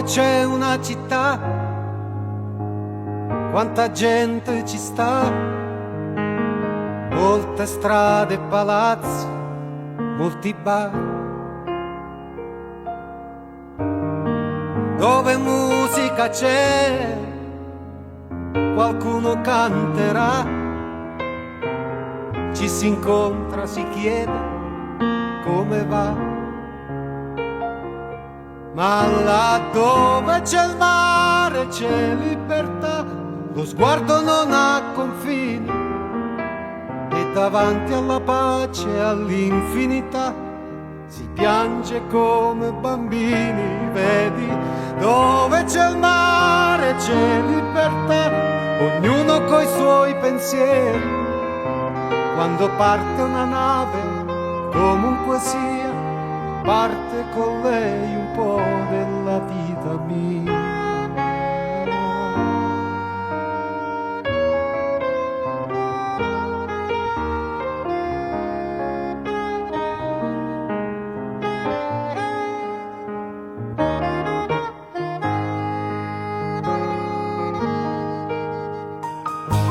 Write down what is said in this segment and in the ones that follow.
dove c'è una città, quanta gente ci sta, molte strade e palazzi, molti bar, dove musica c'è, qualcuno canterà, ci si incontra, si chiede come va. Ma là dove c'è il mare c'è libertà, lo sguardo non ha confini e davanti alla pace e all'infinità si piange come bambini. Vedi, dove c'è il mare c'è libertà, ognuno coi suoi pensieri. Quando parte una nave, comunque sia, parte con lei un po' della vita mia.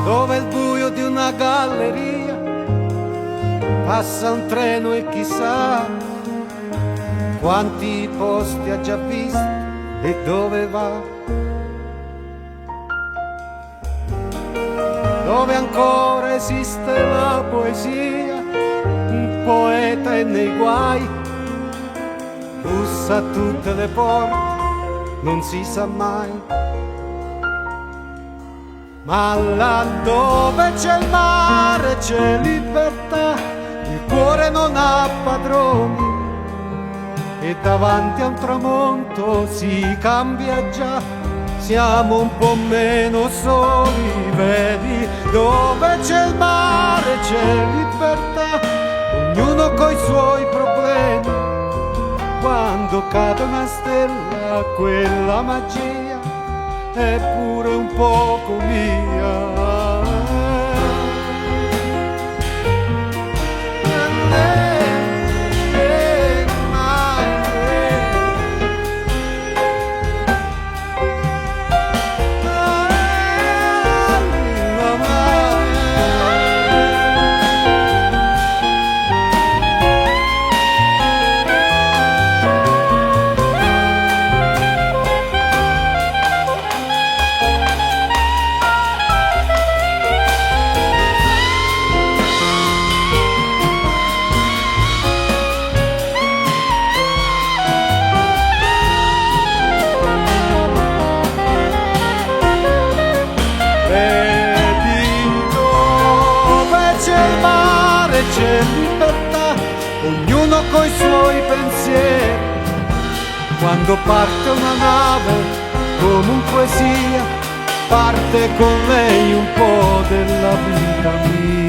Dove il buio di una galleria passa un treno e chissà quanti posti ha già visto e dove va. Dove ancora esiste la poesia, un poeta è nei guai, bussa a tutte le porte, non si sa mai. Ma là dove c'è il mare c'è libertà, il cuore non ha padroni e davanti a un tramonto si cambia già, siamo un po' meno soli. Vedi, dove c'è il mare c'è libertà, ognuno coi suoi problemi. Quando cade una stella quella magia è pure un poco mia. C'è libertà, ognuno coi suoi pensieri. Quando parte una nave, comunque sia, parte con lei un po' della vita mia.